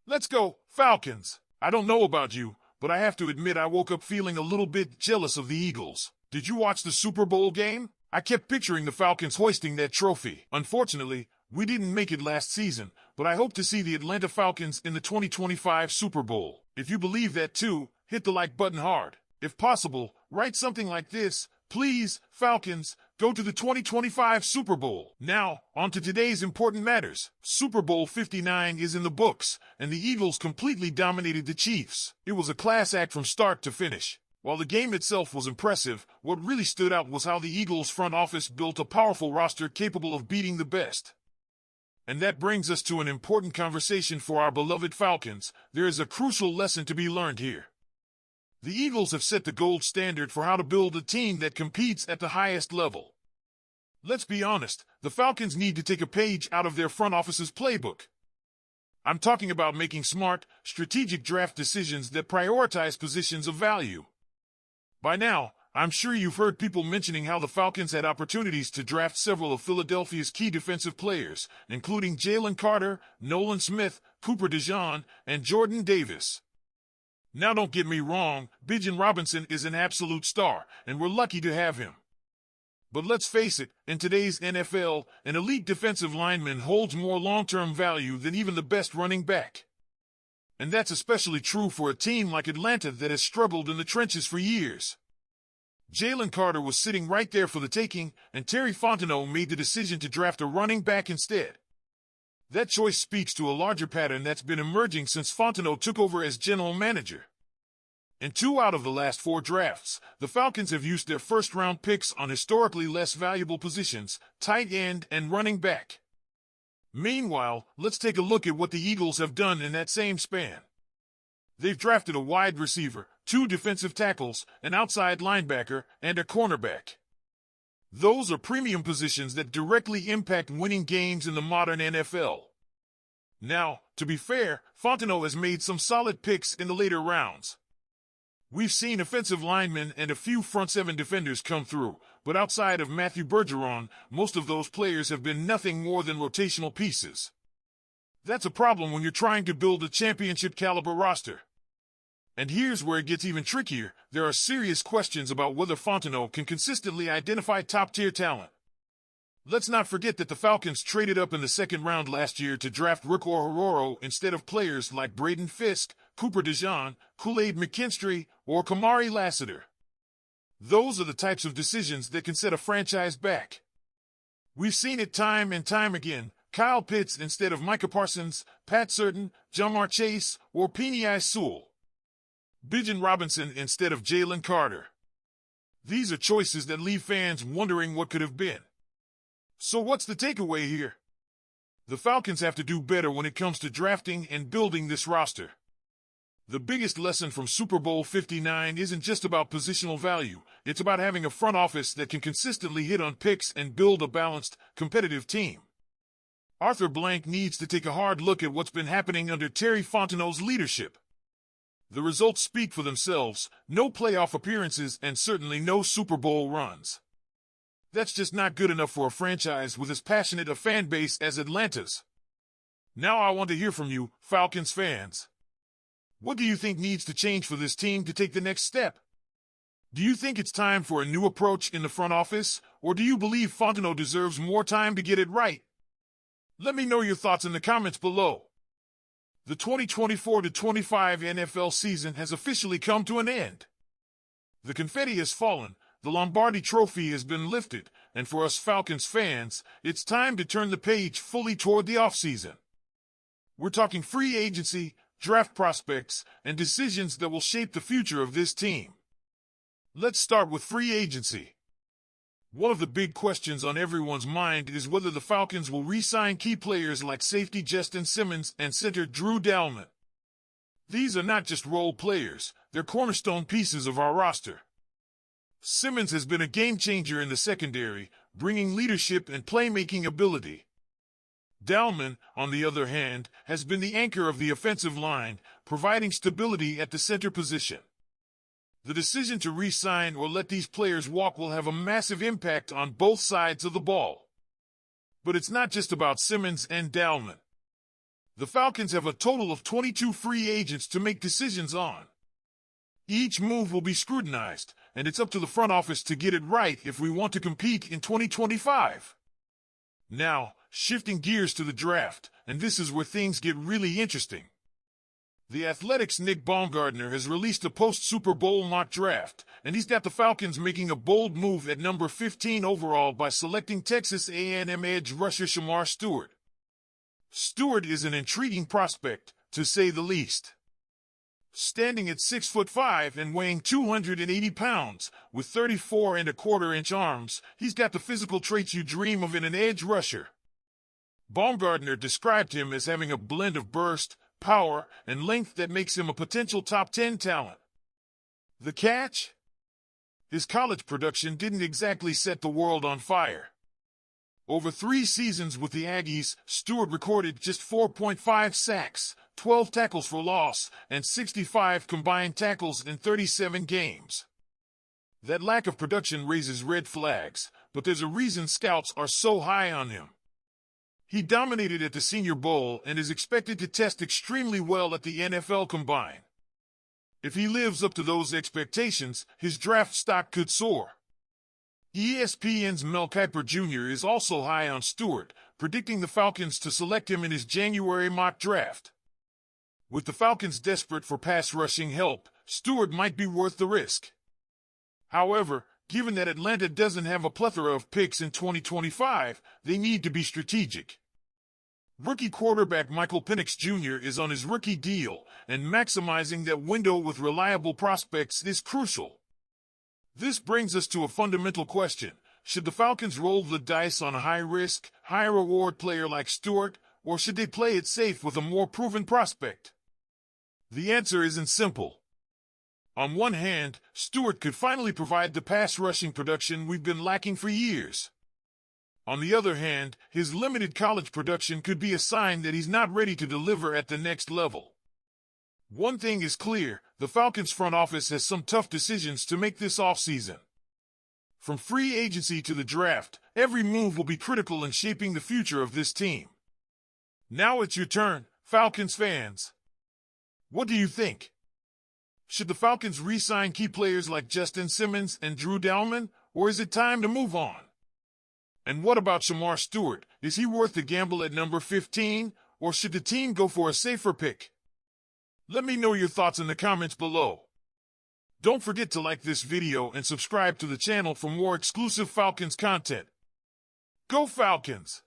Let's go, Falcons! I don't know about you, but I have to admit I woke up feeling a little bit jealous of the Eagles. Did you watch the Super Bowl game? I kept picturing the Falcons hoisting that trophy. Unfortunately, we didn't make it last season, but I hope to see the Atlanta Falcons in the 2025 Super Bowl. If you believe that too, hit the like button hard. If possible, write something like this: please, Falcons, go to the 2025 Super Bowl. Now, on to today's important matters. Super Bowl 59 is in the books, and the Eagles completely dominated the Chiefs. It was a class act from start to finish. While the game itself was impressive, what really stood out was how the Eagles' front office built a powerful roster capable of beating the best. And that brings us to an important conversation for our beloved Falcons. There is a crucial lesson to be learned here. The Eagles have set the gold standard for how to build a team that competes at the highest level. Let's be honest, the Falcons need to take a page out of their front office's playbook. I'm talking about making smart, strategic draft decisions that prioritize positions of value. By now, I'm sure you've heard people mentioning how the Falcons had opportunities to draft several of Philadelphia's key defensive players, including Jalen Carter, Nolan Smith, Cooper DeJean, and Jordan Davis. Now don't get me wrong, Bijan Robinson is an absolute star, and we're lucky to have him. But let's face it, in today's NFL, an elite defensive lineman holds more long-term value than even the best running back. And that's especially true for a team like Atlanta that has struggled in the trenches for years. Jalen Carter was sitting right there for the taking, and Terry Fontenot made the decision to draft a running back instead. That choice speaks to a larger pattern that's been emerging since Fontenot took over as general manager. In 2 out of the last 4 drafts, the Falcons have used their first-round picks on historically less valuable positions, tight end and running back. Meanwhile, let's take a look at what the Eagles have done in that same span. They've drafted a wide receiver, 2 defensive tackles, an outside linebacker, and a cornerback. Those are premium positions that directly impact winning games in the modern NFL. Now, to be fair, Fontenot has made some solid picks in the later rounds. We've seen offensive linemen and a few front 7 defenders come through, but outside of Matthew Bergeron, most of those players have been nothing more than rotational pieces. That's a problem when you're trying to build a championship-caliber roster. And here's where it gets even trickier. There are serious questions about whether Fontenot can consistently identify top-tier talent. Let's not forget that the Falcons traded up in the 2nd round last year to draft Rick Orhororo instead of players like Braden Fisk, Cooper DeJean, Kool-Aid McKinstry, or Kamari Lassiter. Those are the types of decisions that can set a franchise back. We've seen it time and time again. Kyle Pitts instead of Micah Parsons, Pat Surtain, Jamar Chase, or Penei Sewell. Bijan Robinson instead of Jalen Carter. These are choices that leave fans wondering what could have been. So what's the takeaway here? The Falcons have to do better when it comes to drafting and building this roster. The biggest lesson from Super Bowl 59 isn't just about positional value. It's about having a front office that can consistently hit on picks and build a balanced, competitive team. Arthur Blank needs to take a hard look at what's been happening under Terry Fontenot's leadership. The results speak for themselves: no playoff appearances and certainly no Super Bowl runs. That's just not good enough for a franchise with as passionate a fan base as Atlanta's. Now I want to hear from you, Falcons fans. What do you think needs to change for this team to take the next step? Do you think it's time for a new approach in the front office, or do you believe Fontenot deserves more time to get it right? Let me know your thoughts in the comments below. The 2024-25 NFL season has officially come to an end. The confetti has fallen, the Lombardi Trophy has been lifted, and for us Falcons fans, it's time to turn the page fully toward the offseason. We're talking free agency, draft prospects, and decisions that will shape the future of this team. Let's start with free agency. One of the big questions on everyone's mind is whether the Falcons will re-sign key players like safety Justin Simmons and center Drew Dalman. These are not just role players, they're cornerstone pieces of our roster. Simmons has been a game-changer in the secondary, bringing leadership and playmaking ability. Dalman, on the other hand, has been the anchor of the offensive line, providing stability at the center position. The decision to re-sign or let these players walk will have a massive impact on both sides of the ball. But it's not just about Simmons and Dalman. The Falcons have a total of 22 free agents to make decisions on. Each move will be scrutinized, and it's up to the front office to get it right if we want to compete in 2025. Now, shifting gears to the draft, and this is where things get really interesting. The Athletic's Nick Baumgardner has released a post-Super Bowl mock draft, and he's got the Falcons making a bold move at number 15 overall by selecting Texas A&M edge rusher Shemar Stewart. Stewart is an intriguing prospect, to say the least. Standing at 6'5" and weighing 280 pounds, with 34¼ inch arms, he's got the physical traits you dream of in an edge rusher. Baumgardner described him as having a blend of burst, power, and length that makes him a potential top 10 talent. The catch? His college production didn't exactly set the world on fire. Over 3 seasons with the Aggies, Stewart recorded just 4.5 sacks, 12 tackles for loss, and 65 combined tackles in 37 games. That lack of production raises red flags, but there's a reason scouts are so high on him. He dominated at the Senior Bowl and is expected to test extremely well at the NFL Combine. If he lives up to those expectations, his draft stock could soar. ESPN's Mel Kiper Jr. is also high on Stewart, predicting the Falcons to select him in his January mock draft. With the Falcons desperate for pass rushing help, Stewart might be worth the risk. However, given that Atlanta doesn't have a plethora of picks in 2025, they need to be strategic. Rookie quarterback Michael Penix Jr. is on his rookie deal, and maximizing that window with reliable prospects is crucial. This brings us to a fundamental question. Should the Falcons roll the dice on a high-risk, high-reward player like Stewart, or should they play it safe with a more proven prospect? The answer isn't simple. On one hand, Stewart could finally provide the pass-rushing production we've been lacking for years. On the other hand, his limited college production could be a sign that he's not ready to deliver at the next level. One thing is clear, the Falcons front office has some tough decisions to make this offseason. From free agency to the draft, every move will be critical in shaping the future of this team. Now it's your turn, Falcons fans. What do you think? Should the Falcons re-sign key players like Justin Simmons and Drew Dalman, or is it time to move on? And what about Shemar Stewart? Is he worth the gamble at number 15, or should the team go for a safer pick? Let me know your thoughts in the comments below. Don't forget to like this video and subscribe to the channel for more exclusive Falcons content. Go Falcons!